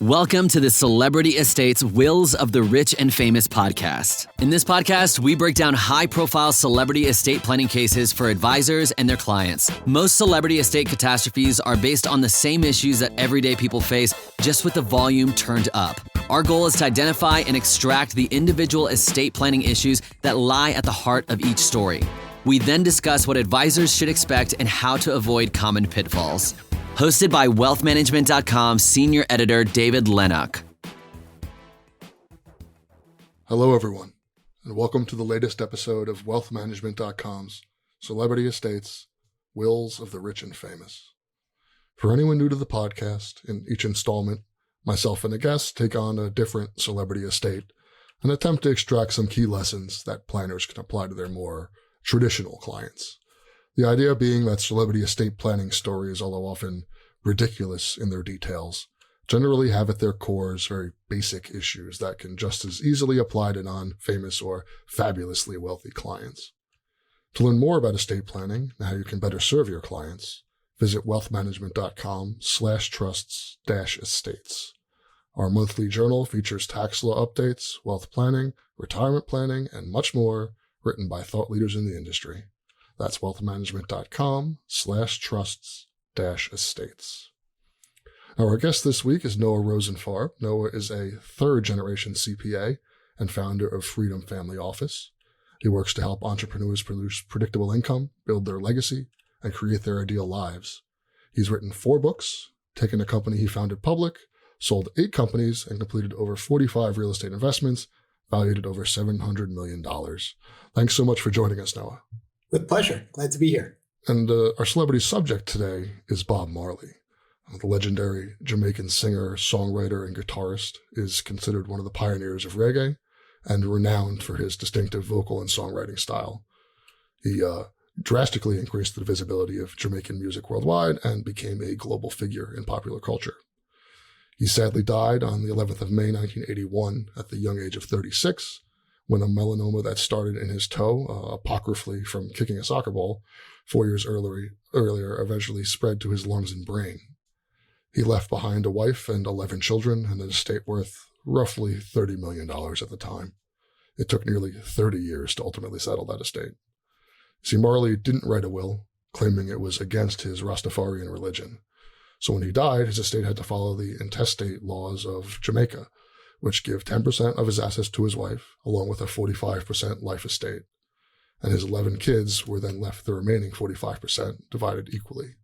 Welcome to the Celebrity Estates Wills of the Rich and Famous podcast. In this podcast, we break down high-profile celebrity estate planning cases for advisors and their clients. Most celebrity estate catastrophes are based on the same issues that everyday people face, just with the volume turned up. Our goal is to identify and extract the individual estate planning issues that lie at the heart of each story. We then discuss what advisors should expect and how to avoid common pitfalls. Hosted by WealthManagement.com Senior Editor David Lenok. Hello, everyone, and welcome to the latest episode of WealthManagement.com's Celebrity Estates, Wills of the Rich and Famous. For anyone new to the podcast, in each installment, myself and a guest take on a different celebrity estate and attempt to extract some key lessons that planners can apply to their more traditional clients. The idea being that celebrity estate planning stories, although often ridiculous in their details, generally have at their cores very basic issues that can just as easily apply to non-famous or fabulously wealthy clients. To learn more about estate planning and how you can better serve your clients, visit wealthmanagement.com/trusts-estates. Our monthly journal features tax law updates, wealth planning, retirement planning, and much more written by thought leaders in the industry. That's wealthmanagement.com/trusts-estates. Our guest this week is Noah Rosenfarb. Noah is a third-generation CPA and founder of Freedom Family Office. He works to help entrepreneurs produce predictable income, build their legacy, and create their ideal lives. He's written 4 books, taken a company he founded public, sold 8 companies, and completed over 45 real estate investments, valued at over $700 million. Thanks so much for joining us, Noah. With pleasure. Glad to be here. And our celebrity subject today is Bob Marley. The legendary Jamaican singer, songwriter, and guitarist is considered one of the pioneers of reggae and renowned for his distinctive vocal and songwriting style. He drastically increased the visibility of Jamaican music worldwide and became a global figure in popular culture. He sadly died on the 11th of May, 1981, at the young age of 36, when a melanoma that started in his toe, apocryphally from kicking a soccer ball 4 years earlier, eventually spread to his lungs and brain. He left behind a wife and 11 children and an estate worth roughly $30 million at the time. It took nearly 30 years to ultimately settle that estate. See, Marley didn't write a will, claiming it was against his Rastafarian religion. So when he died, his estate had to follow the intestate laws of Jamaica, which give 10% of his assets to his wife, along with a 45% life estate. And his 11 kids were then left the remaining 45% divided equally.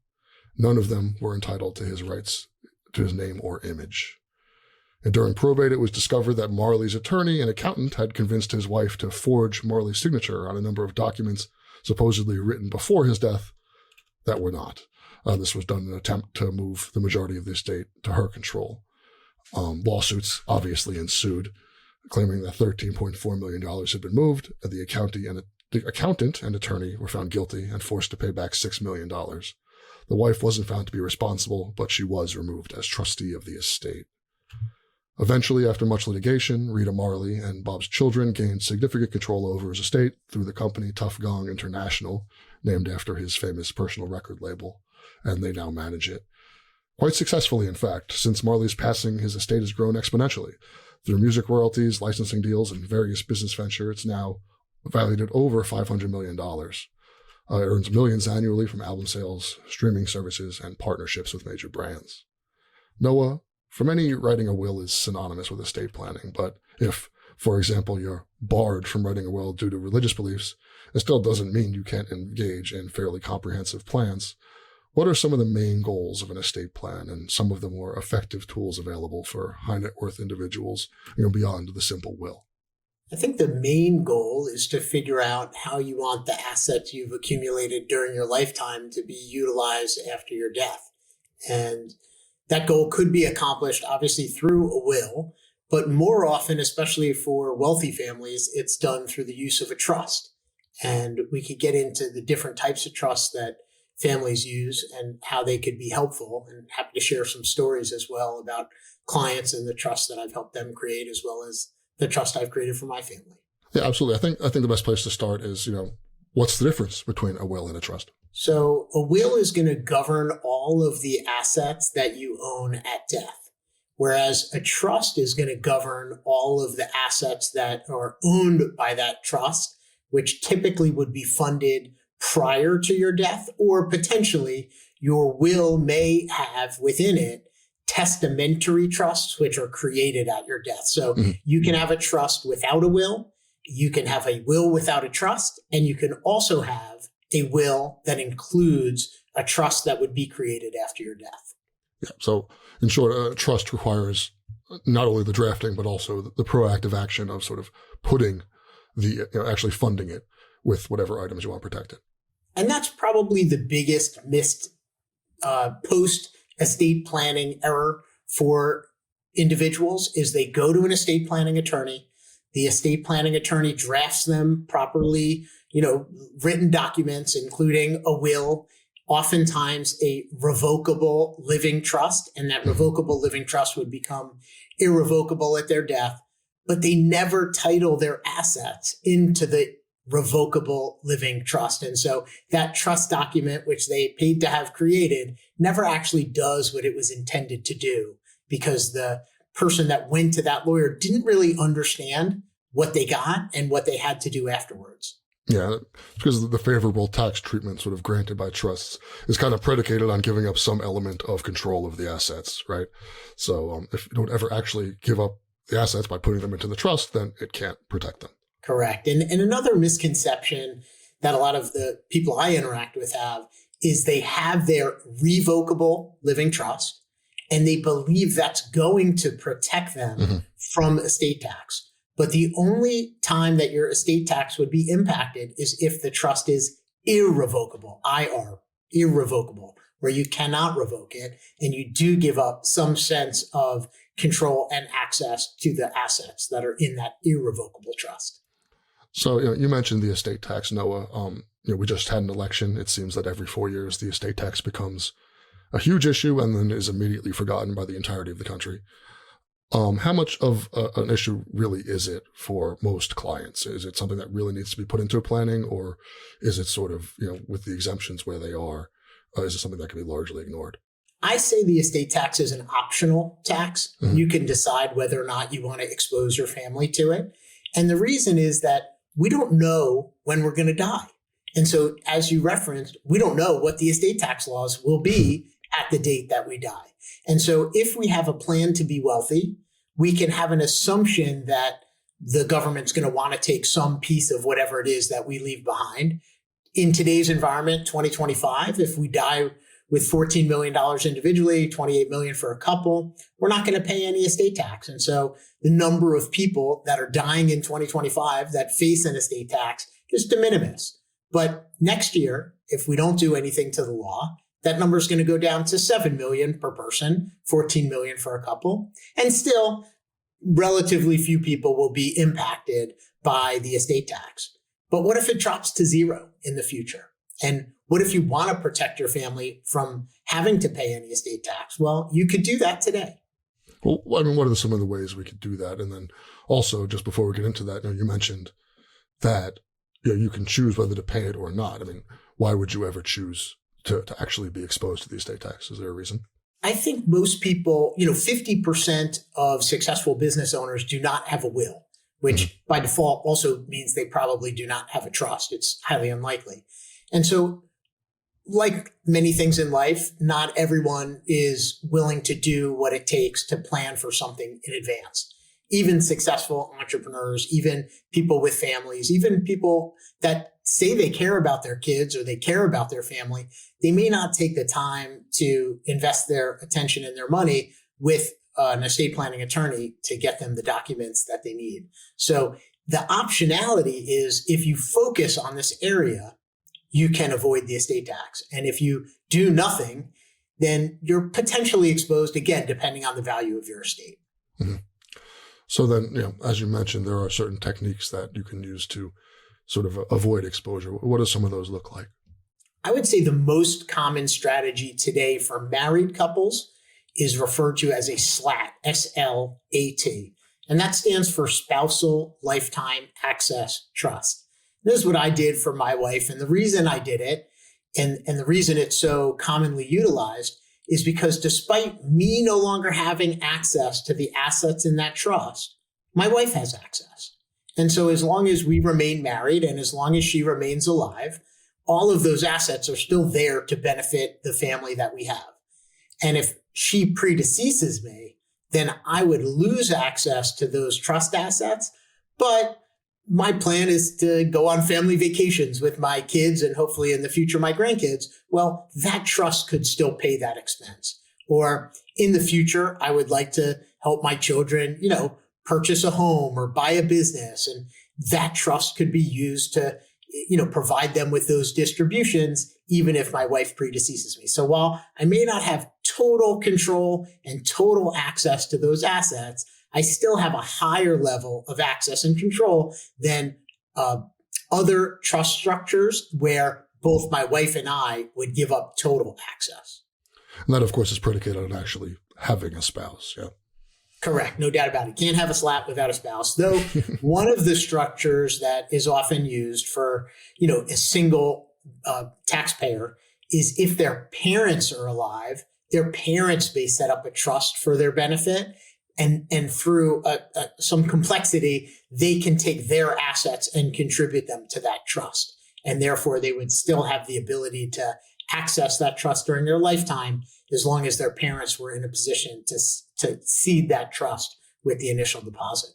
None of them were entitled to his rights to his name or image. And during probate, it was discovered that Marley's attorney and accountant had convinced his wife to forge Marley's signature on a number of documents supposedly written before his death that were not. This was done in an attempt to move the majority of the estate to her control. Lawsuits obviously ensued, claiming that $13.4 million had been moved, and the accountant and attorney were found guilty and forced to pay back $6 million. The wife wasn't found to be responsible, but she was removed as trustee of the estate. Eventually, after much litigation, Rita Marley and Bob's children gained significant control over his estate through the company Tough Gong International, named after his famous personal record label, and they now manage it. Quite successfully, in fact. Since Marley's passing, his estate has grown exponentially. Through music royalties, licensing deals, and various business ventures, it's now valued at over $500 million. It earns millions annually from album sales, streaming services, and partnerships with major brands. Noah, for many, writing a will is synonymous with estate planning, but if, for example, you're barred from writing a will due to religious beliefs, it still doesn't mean you can't engage in fairly comprehensive plans. What are some of the main goals of an estate plan and some of the more effective tools available for high net worth individuals, beyond the simple will? I think the main goal is to figure out how you want the assets you've accumulated during your lifetime to be utilized after your death. And that goal could be accomplished, obviously, through a will, but more often, especially for wealthy families, it's done through the use of a trust. And we could get into the different types of trusts that families use and how they could be helpful, and happy to share some stories as well about clients and the trust that I've helped them create, as well as the trust I've created for my family. Yeah, absolutely. I think the best place to start is, what's the difference between a will and a trust? So a will is going to govern all of the assets that you own at death. whereas a trust is going to govern all of the assets that are owned by that trust, which typically would be funded prior to your death, or potentially your will may have within it testamentary trusts, which are created at your death. So you can have a trust without a will, you can have a will without a trust, and you can also have a will that includes a trust that would be created after your death. Yeah. So in short, a trust requires not only the drafting, but also the proactive action of sort of putting actually funding it with whatever items you want protected. And that's probably the biggest missed post-estate planning error for individuals is they go to an estate planning attorney. The estate planning attorney drafts them properly, written documents, including a will, oftentimes a revocable living trust, and that revocable living trust would become irrevocable at their death, but they never title their assets into the revocable living trust. And so that trust document, which they paid to have created, never actually does what it was intended to do, because the person that went to that lawyer didn't really understand what they got and what they had to do afterwards. Yeah, because the favorable tax treatment sort of granted by trusts is kind of predicated on giving up some element of control of the assets, right? So if you don't ever actually give up the assets by putting them into the trust, then it can't protect them. Correct. And another misconception that a lot of the people I interact with have is they have their revocable living trust and they believe that's going to protect them from estate tax. But the only time that your estate tax would be impacted is if the trust is irrevocable, irrevocable, where you cannot revoke it and you do give up some sense of control and access to the assets that are in that irrevocable trust. So you mentioned the estate tax, Noah. We just had an election. It seems that every 4 years the estate tax becomes a huge issue and then is immediately forgotten by the entirety of the country. How much of an issue really is it for most clients? Is it something that really needs to be put into planning, or is it sort of, with the exemptions where they are, is it something that can be largely ignored? I say the estate tax is an optional tax. You can decide whether or not you want to expose your family to it. And the reason is that we don't know when we're going to die. And so, as you referenced, we don't know what the estate tax laws will be at the date that we die. And so if we have a plan to be wealthy, we can have an assumption that the government's going to want to take some piece of whatever it is that we leave behind. In today's environment, 2025, if we die with $14 million individually, $28 million for a couple, we're not going to pay any estate tax. And so the number of people that are dying in 2025 that face an estate tax is de minimis. But next year, if we don't do anything to the law, that number is going to go down to 7 million per person, 14 million for a couple. And still, relatively few people will be impacted by the estate tax. But what if it drops to 0 in the future? And what if you want to protect your family from having to pay any estate tax? Well, you could do that today. Well, what are some of the ways we could do that? And then also, just before we get into that, you mentioned that you can choose whether to pay it or not. I mean, why would you ever choose to actually be exposed to the estate tax? Is there a reason? I think most people, 50% of successful business owners do not have a will, which by default also means they probably do not have a trust. It's highly unlikely. And so, like many things in life, not everyone is willing to do what it takes to plan for something in advance. Even successful entrepreneurs, even people with families, even people that say they care about their kids or they care about their family, they may not take the time to invest their attention and their money with an estate planning attorney to get them the documents that they need. So the optionality is, if you focus on this area, you can avoid the estate tax. And if you do nothing, then you're potentially exposed again, depending on the value of your estate. So then, as you mentioned, there are certain techniques that you can use to sort of avoid exposure. What do some of those look like? I would say the most common strategy today for married couples is referred to as a SLAT, S-L-A-T. And that stands for Spousal Lifetime Access Trust. This is what I did for my wife. And the reason I did it, and the reason it's so commonly utilized, is because despite me no longer having access to the assets in that trust, my wife has access. And so as long as we remain married and as long as she remains alive, all of those assets are still there to benefit the family that we have. And if she predeceases me, then I would lose access to those trust assets. But my plan is to go on family vacations with my kids and hopefully in the future, my grandkids. Well, that trust could still pay that expense. Or in the future, I would like to help my children, purchase a home or buy a business. And that trust could be used to, provide them with those distributions, even if my wife predeceases me. So while I may not have total control and total access to those assets, I still have a higher level of access and control than other trust structures where both my wife and I would give up total access. And that, of course, is predicated on actually having a spouse. Yeah. Correct. No doubt about it. Can't have a SLAT without a spouse. Though one of the structures that is often used for, a single taxpayer is if their parents are alive, their parents may set up a trust for their benefit. And through some complexity, they can take their assets and contribute them to that trust. And therefore, they would still have the ability to access that trust during their lifetime, as long as their parents were in a position to seed that trust with the initial deposit.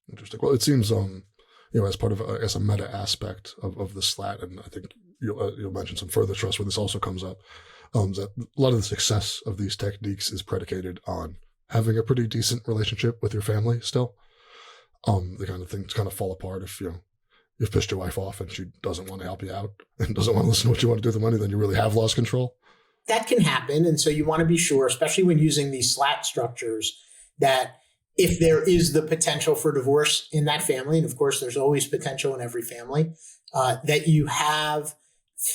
Interesting. Well, it seems, as part of, a meta aspect of the SLAT, and I think you'll mention some further trust where this also comes up, that a lot of the success of these techniques is predicated on having a pretty decent relationship with your family still. The kind of things kind of fall apart if you've pissed your wife off and she doesn't want to help you out and doesn't want to listen to what you want to do with the money, then you really have lost control. That can happen. And so you want to be sure, especially when using these SLAT structures, that if there is the potential for divorce in that family, and of course there's always potential in every family, that you have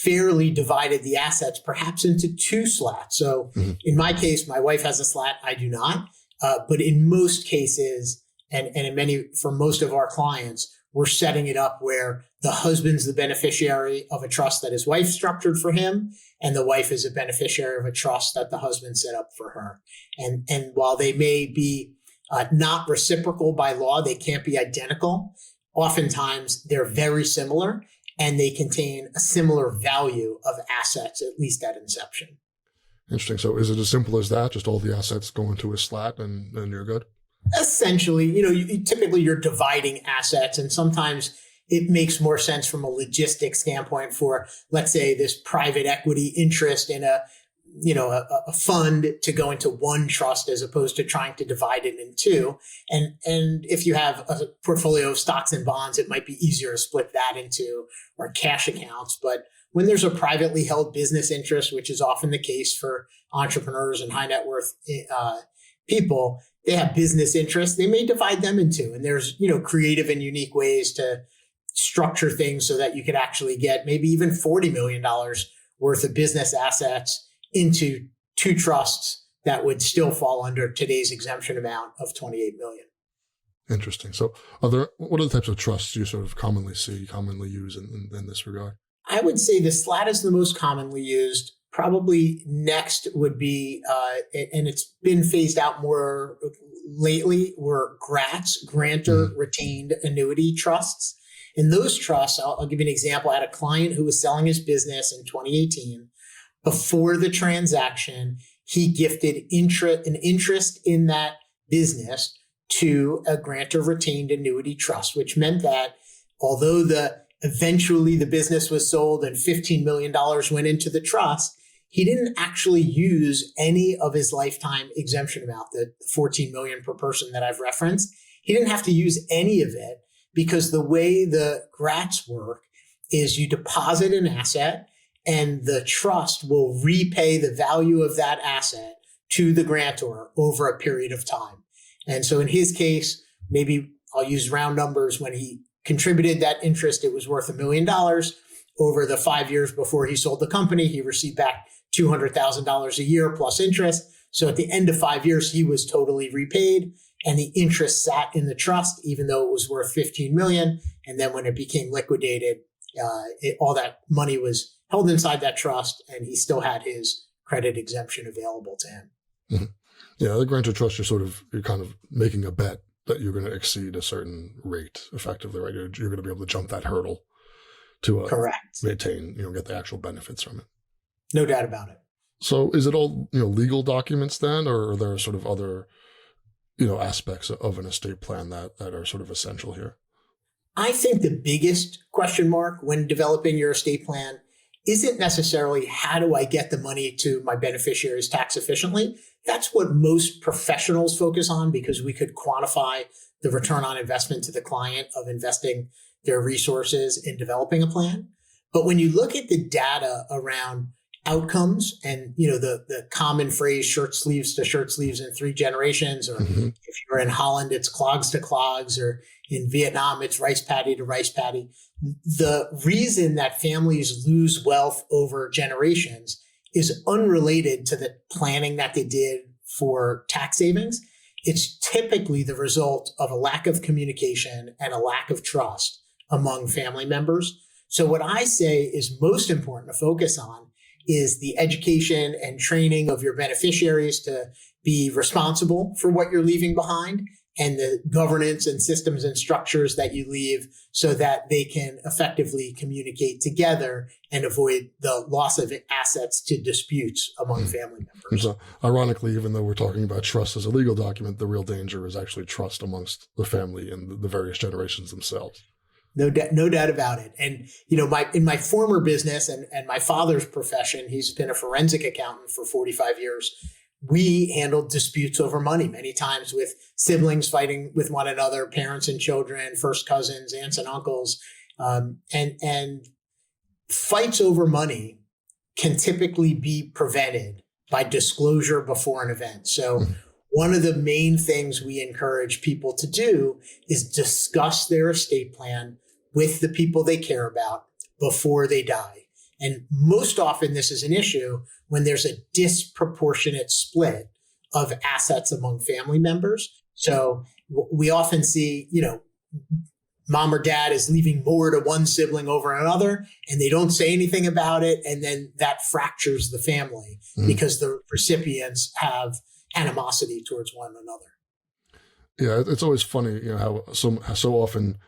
fairly divided the assets, perhaps into two slats. So in my case, my wife has a slat, I do not. But in most cases, and for most of our clients, we're setting it up where the husband's the beneficiary of a trust that his wife structured for him, and the wife is a beneficiary of a trust that the husband set up for her. And while they may be not reciprocal by law, they can't be identical. Oftentimes, they're very similar, and they contain a similar value of assets, at least at inception. Interesting. So is it as simple as that? Just all the assets go into a slat and you're good? Essentially, typically you're dividing assets, and sometimes it makes more sense from a logistics standpoint for, let's say, this private equity interest in a fund to go into one trust as opposed to trying to divide it in two. And if you have a portfolio of stocks and bonds, it might be easier to split that into or cash accounts. But when there's a privately held business interest, which is often the case for entrepreneurs and high net worth people, they have business interests. They may divide them in two. And there's, creative and unique ways to structure things so that you could actually get maybe even $40 million worth of business assets into two trusts that would still fall under today's exemption amount of $28 million. Interesting. So what are the types of trusts you sort of commonly use in this regard? I would say the SLAT is the most commonly used. Probably next would be, and it's been phased out more lately, were GRATs, grantor retained annuity trusts. And those trusts, I'll give you an example. I had a client who was selling his business in 2018. Before the transaction, he gifted an interest in that business to a grantor retained annuity trust, which meant that although eventually the business was sold and $15 million went into the trust, he didn't actually use any of his lifetime exemption amount, the $14 million per person that I've referenced. He didn't have to use any of it because the way the GRATs work is you deposit an asset and the trust will repay the value of that asset to the grantor over a period of time. And so in his case, maybe I'll use round numbers. When he contributed that interest, it was worth $1 million. Over the 5 years before he sold the company, he received back $200,000 a year plus interest. So at the end of 5 years, he was totally repaid, and the interest sat in the trust, even though it was worth $15 million. And then when it became liquidated, all that money was held inside that trust, and he still had his credit exemption available to him. Mm-hmm. Yeah, the grantor trust, you're kind of making a bet that you're going to exceed a certain rate effectively, right? You're going to be able to jump that hurdle to Correct. maintain, get the actual benefits from it. No doubt about it. So is it all, legal documents then, or are there sort of other, aspects of an estate plan that are sort of essential here? I think the biggest question mark when developing your estate plan isn't necessarily how do I get the money to my beneficiaries tax efficiently. That's what most professionals focus on because we could quantify the return on investment to the client of investing their resources in developing a plan. But when you look at the data around outcomes and, the common phrase, shirt sleeves to shirt sleeves in 3 generations, or if you're in Holland, it's clogs to clogs, or in Vietnam, it's rice paddy to rice paddy. The reason that families lose wealth over generations is unrelated to the planning that they did for tax savings. It's typically the result of a lack of communication and a lack of trust among family members. So what I say is most important to focus on is the education and training of your beneficiaries to be responsible for what you're leaving behind, and the governance and systems and structures that you leave so that they can effectively communicate together and avoid the loss of assets to disputes among family members. So, ironically, even though we're talking about trust as a legal document, the real danger is actually trust amongst the family and the various generations themselves. No doubt about it. And, in my former business and my father's profession, he's been a forensic accountant for 45 years. We handled disputes over money many times with siblings fighting with one another, parents and children, first cousins, aunts and uncles. And fights over money can typically be prevented by disclosure before an event. So one of the main things we encourage people to do is discuss their estate plan with the people they care about before they die. And most often this is an issue when there's a disproportionate split of assets among family members. So we often see, mom or dad is leaving more to one sibling over another, and they don't say anything about it. And then that fractures the family because the recipients have animosity towards one another. Yeah, it's always funny, how so often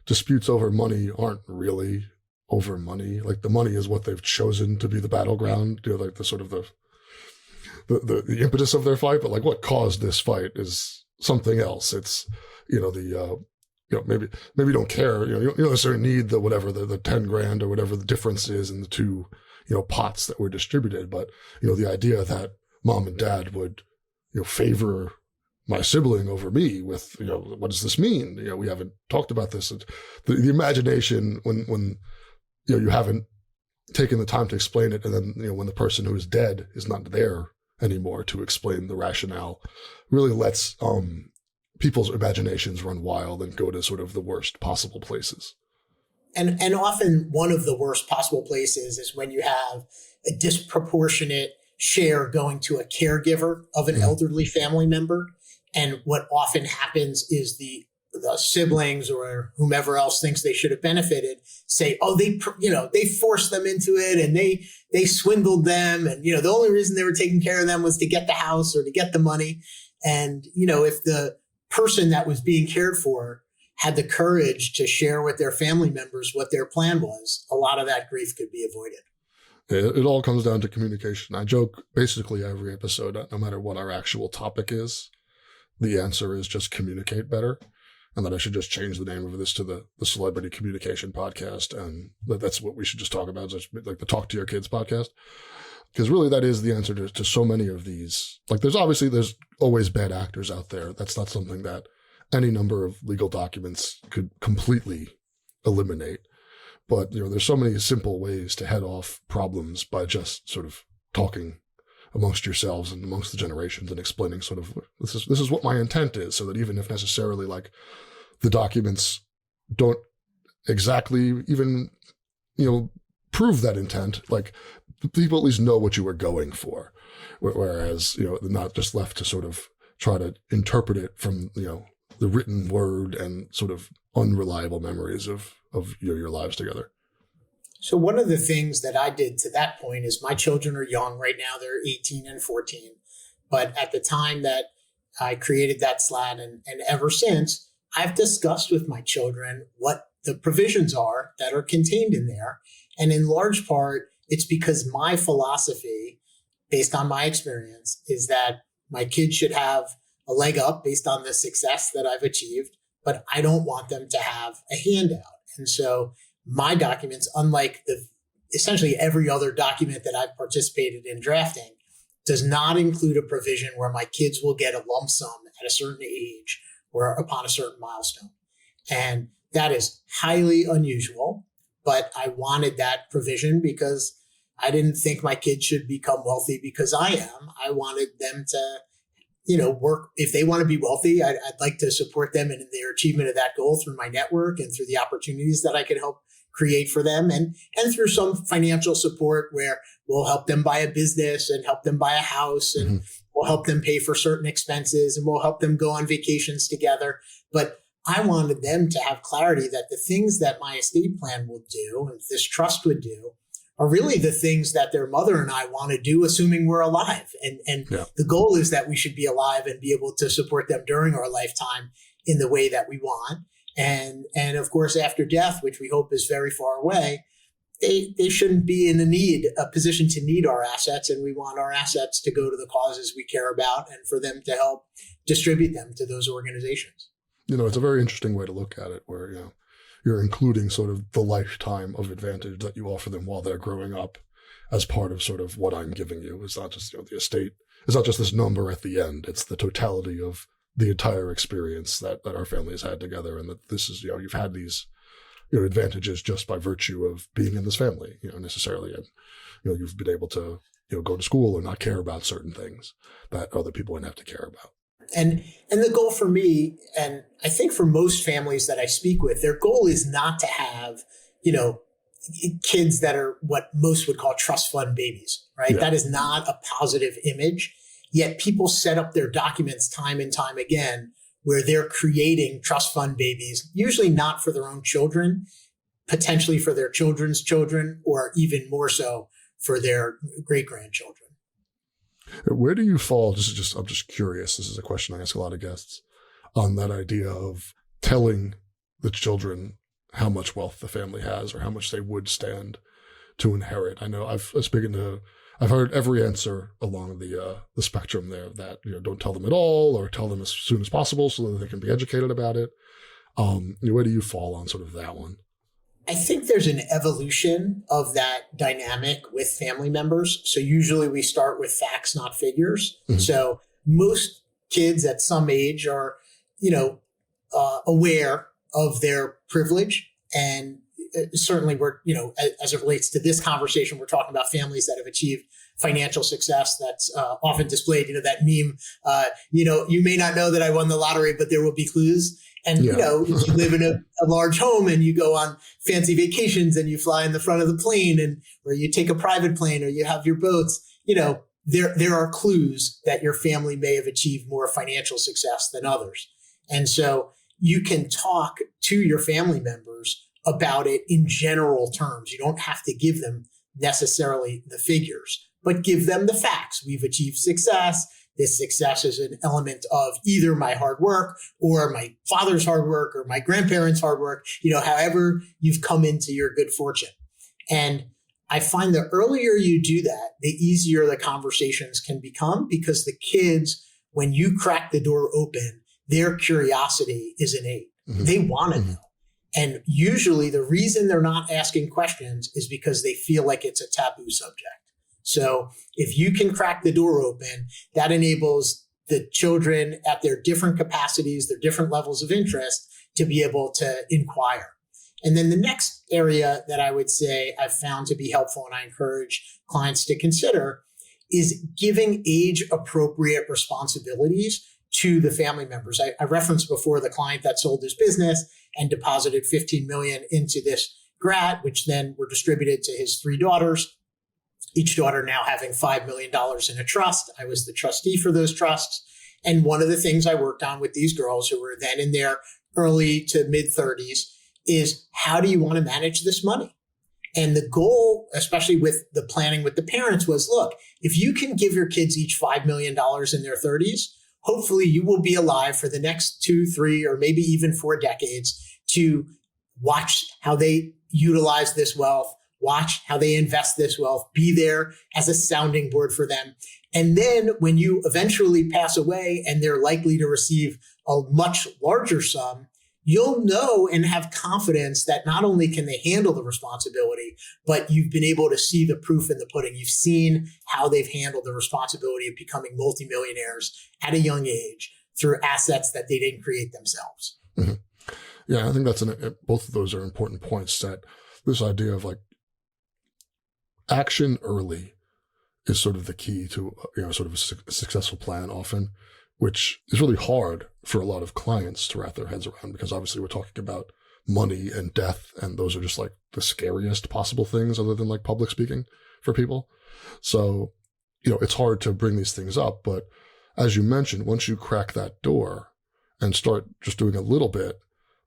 disputes over money aren't really over money. Like the money is what they've chosen to be the battleground, like the sort of the impetus of their fight. But like what caused this fight is something else. It's, maybe you don't care, you don't necessarily need the 10 grand or whatever the difference is in the two, pots that were distributed. But, the idea that mom and dad would, favor my sibling over me with, what does this mean? We haven't talked about this. The imagination when you haven't taken the time to explain it, and then when the person who is dead is not there anymore to explain the rationale, really lets people's imaginations run wild and go to sort of the worst possible places. And often one of the worst possible places is when you have a disproportionate share going to a caregiver of an elderly family member. And what often happens is the siblings or whomever else thinks they should have benefited say, oh, they forced them into it and they swindled them. And, the only reason they were taking care of them was to get the house or to get the money. And, if the person that was being cared for had the courage to share with their family members what their plan was, a lot of that grief could be avoided. It all comes down to communication. I joke basically every episode, no matter what our actual topic is, the answer is just communicate better. And that I should just change the name of this to the Celebrity Communication Podcast. And that's what we should just talk about, like the Talk to Your Kids podcast. Because really that is the answer to so many of these. Like there's always bad actors out there. That's not something that any number of legal documents could completely eliminate. But, there's so many simple ways to head off problems by just sort of talking amongst yourselves and amongst the generations and explaining sort of, this is what my intent is, so that even if necessarily like the documents don't exactly even, prove that intent, like people at least know what you were going for. Whereas, they're not just left to sort of try to interpret it from, the written word and sort of unreliable memories of your lives together. So one of the things that I did to that point is my children are young right now. They're 18 and 14. But at the time that I created that SLAT and ever since, I've discussed with my children what the provisions are that are contained in there. And in large part, it's because my philosophy, based on my experience, is that my kids should have a leg up based on the success that I've achieved, but I don't want them to have a handout. And so my documents, unlike essentially every other document that I've participated in drafting, does not include a provision where my kids will get a lump sum at a certain age or upon a certain milestone. And that is highly unusual, but I wanted that provision because I didn't think my kids should become wealthy because I am. I wanted them to, work. If they want to be wealthy, I'd like to support them in their achievement of that goal through my network and through the opportunities that I could help create for them, and through some financial support where we'll help them buy a business and help them buy a house, and we'll help them pay for certain expenses, and we'll help them go on vacations together. But I wanted them to have clarity that the things that my estate plan will do and this trust would do are really the things that their mother and I want to do, assuming we're alive. And the goal is that we should be alive and be able to support them during our lifetime in the way that we want. And of course, after death, which we hope is very far away, they shouldn't be in a position to need our assets. And we want our assets to go to the causes we care about and for them to help distribute them to those organizations. It's a very interesting way to look at it where, you're including sort of the lifetime of advantage that you offer them while they're growing up as part of sort of what I'm giving you. It's not just, the estate. It's not just this number at the end. It's the totality of the entire experience that our family has had together. And that this is, you've had these, advantages just by virtue of being in this family, necessarily. And, you've been able to, go to school and not care about certain things that other people wouldn't have to care about. And the goal for me, and I think for most families that I speak with, their goal is not to have, kids that are what most would call trust fund babies, right? Yeah. That is not a positive image. Yet people set up their documents time and time again where they're creating trust fund babies, usually not for their own children, potentially for their children's children, or even more so for their great-grandchildren. Where do you fall? I'm just curious. This is a question I ask a lot of guests on that idea of telling the children how much wealth the family has or how much they would stand to inherit. I know I've heard every answer along the spectrum there that, don't tell them at all or tell them as soon as possible so that they can be educated about it. Where do you fall on sort of that one? I think there's an evolution of that dynamic with family members. So usually we start with facts, not figures. Mm-hmm. So most kids at some age are, aware of their privilege. And certainly we're, as it relates to this conversation, we're talking about families that have achieved financial success that's often displayed, that meme, you may not know that I won the lottery, but there will be clues. And, if you live in a large home and you go on fancy vacations and you fly in the front of the plane or you take a private plane or you have your boats, there are clues that your family may have achieved more financial success than others. And so you can talk to your family members about it in general terms. You don't have to give them necessarily the figures, but give them the facts. We've achieved success. This success is an element of either my hard work or my father's hard work or my grandparents' hard work, however you've come into your good fortune. And I find the earlier you do that, the easier the conversations can become, because the kids, when you crack the door open, their curiosity is innate. Mm-hmm. They want to know. And usually the reason they're not asking questions is because they feel like it's a taboo subject. So if you can crack the door open, that enables the children at their different capacities, their different levels of interest, to be able to inquire. And then the next area that I would say I've found to be helpful and I encourage clients to consider is giving age-appropriate responsibilities to the family members. I referenced before the client that sold his business and deposited $15 million into this GRAT, which then were distributed to his 3 daughters. Each daughter now having $5 million in a trust. I was the trustee for those trusts. And one of the things I worked on with these girls who were then in their early to mid 30s is, how do you want to manage this money? And the goal, especially with the planning with the parents, was, look, if you can give your kids each $5 million in their 30s, hopefully you will be alive for the next 2, 3, or maybe even 4 decades to watch how they utilize this wealth, watch how they invest this wealth, be there as a sounding board for them. And then when you eventually pass away and they're likely to receive a much larger sum, you'll know and have confidence that not only can they handle the responsibility, but you've been able to see the proof in the pudding. You've seen how they've handled the responsibility of becoming multimillionaires at a young age through assets that they didn't create themselves. Mm-hmm. Yeah, I think both of those are important points. That this idea of like action early is sort of the key to sort of a successful plan often, which is really hard for a lot of clients to wrap their heads around, because obviously we're talking about money and death, and those are just like the scariest possible things other than like public speaking for people. So, it's hard to bring these things up, but as you mentioned, once you crack that door and start just doing a little bit,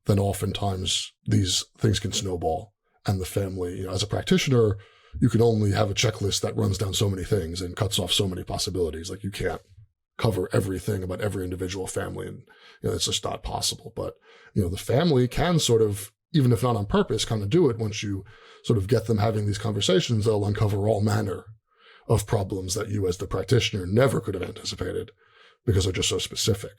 then oftentimes these things can snowball, and the family, as a practitioner, you can only have a checklist that runs down so many things and cuts off so many possibilities. Like you can't cover everything about every individual family, and it's just not possible. But the family can sort of, even if not on purpose, kind of do it. Once you sort of get them having these conversations, they'll uncover all manner of problems that you as the practitioner never could have anticipated because they're just so specific.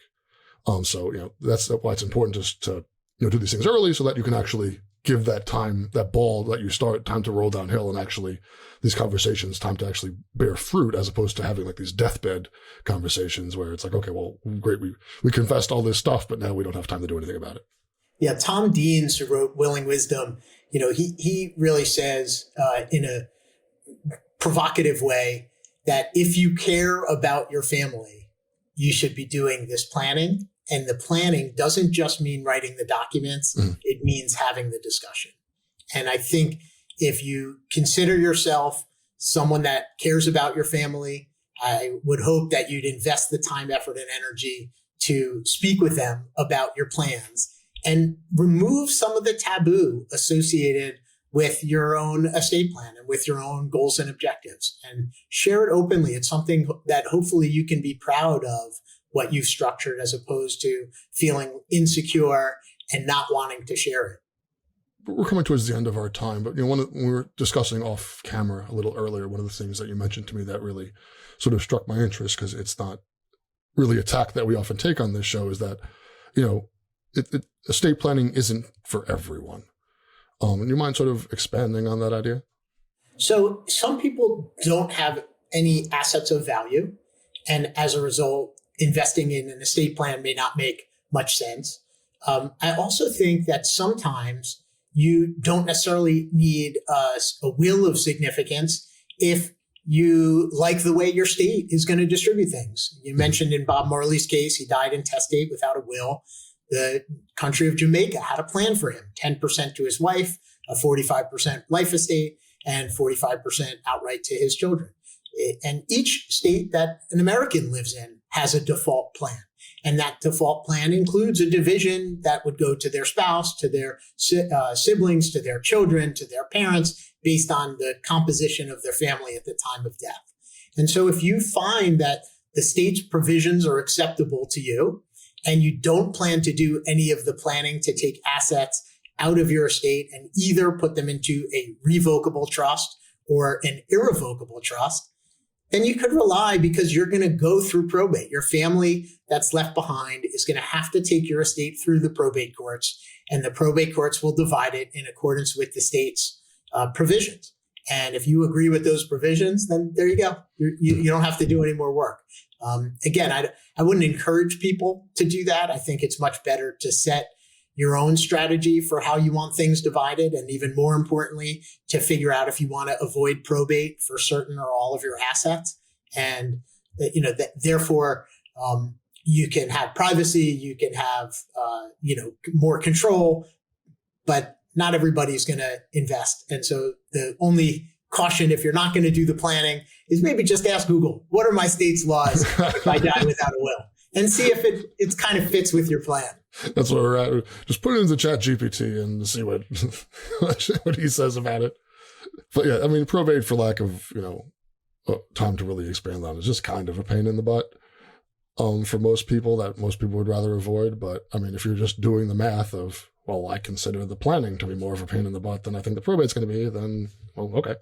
So that's why it's important just to do these things early, so that you can actually give that time, that ball that you start, time to roll downhill, and actually these conversations time to actually bear fruit, as opposed to having like these deathbed conversations where it's like, okay, well, great, we confessed all this stuff, but now we don't have time to do anything about it. Yeah, Tom Deans, who wrote Willing Wisdom, he really says in a provocative way that if you care about your family, you should be doing this planning. And the planning doesn't just mean writing the documents, it means having the discussion. And I think if you consider yourself someone that cares about your family, I would hope that you'd invest the time, effort, and energy to speak with them about your plans and remove some of the taboo associated with your own estate plan and with your own goals and objectives, and share it openly. It's something that hopefully you can be proud of, what you've structured, as opposed to feeling insecure and not wanting to share it. We're coming towards the end of our time, but when we were discussing off camera a little earlier, one of the things that you mentioned to me that really sort of struck my interest, because it's not really a tack that we often take on this show, is that estate planning isn't for everyone. And you mind sort of expanding on that idea? So some people don't have any assets of value, and as a result, investing in an estate plan may not make much sense. I also think that sometimes you don't necessarily need a will of significance if you like the way your state is going to distribute things. You mentioned in Bob Marley's case, he died intestate without a will. The country of Jamaica had a plan for him, 10% to his wife, a 45% life estate, and 45% outright to his children. And each state that an American lives in has a default plan. And that default plan includes a division that would go to their spouse, to their siblings, to their children, to their parents, based on the composition of their family at the time of death. And so if you find that the state's provisions are acceptable to you, and you don't plan to do any of the planning to take assets out of your estate and either put them into a revocable trust or an irrevocable trust, then you could rely, because you're going to go through probate. Your family that's left behind is going to have to take your estate through the probate courts, and the probate courts will divide it in accordance with the state's provisions. And if you agree with those provisions, then there you go. You don't have to do any more work. Again, I wouldn't encourage people to do that. I think it's much better to set your own strategy for how you want things divided, and even more importantly, to figure out if you want to avoid probate for certain or all of your assets. And therefore, you can have privacy, you can have more control, but not everybody's going to invest. And so the only caution, if you're not going to do the planning, is maybe just ask Google, what are my state's laws if I die without a will? And see if it kind of fits with your plan. That's where we're at. Just put it into Chat GPT and see what he says about it. But yeah, I mean, probate, for lack of, time to really expand on, is just kind of a pain in the butt for most people that most people would rather avoid. But I mean, if you're just doing the math of, well, I consider the planning to be more of a pain in the butt than I think the probate's going to be, then, well, okay.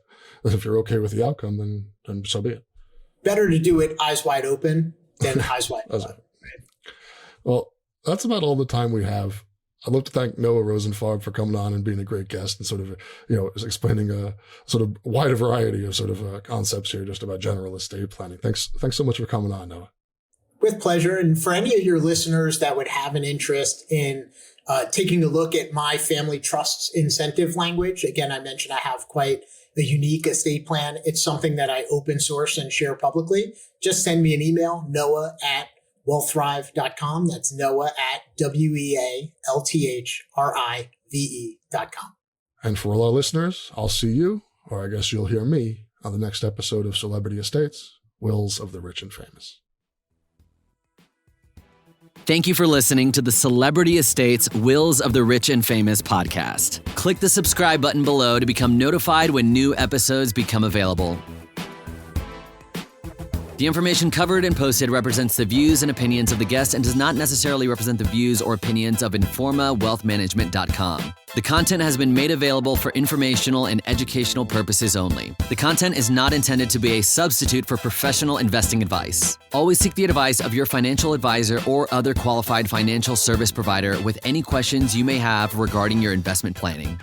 If you're okay with the outcome, then so be it. Better to do it eyes wide open than eyes wide shut. Well, that's about all the time we have. I'd love to thank Noah Rosenfarb for coming on and being a great guest and sort of, explaining a sort of wider variety of sort of concepts here just about general estate planning. Thanks so much for coming on, Noah. With pleasure. And for any of your listeners that would have an interest in taking a look at my family trust's incentive language, again, I mentioned I have quite a unique estate plan. It's something that I open source and share publicly. Just send me an email, noah@wealthrive.com. That's noah@wealthrive.com. And for all our listeners, I'll see you, or I guess you'll hear me, on the next episode of Celebrity Estates, Wills of the Rich and Famous. Thank you for listening to the Celebrity Estates Wills of the Rich and Famous podcast. Click the subscribe button below to become notified when new episodes become available. The information covered and posted represents the views and opinions of the guest and does not necessarily represent the views or opinions of Informa WealthManagement.com. The content has been made available for informational and educational purposes only. The content is not intended to be a substitute for professional investing advice. Always seek the advice of your financial advisor or other qualified financial service provider with any questions you may have regarding your investment planning.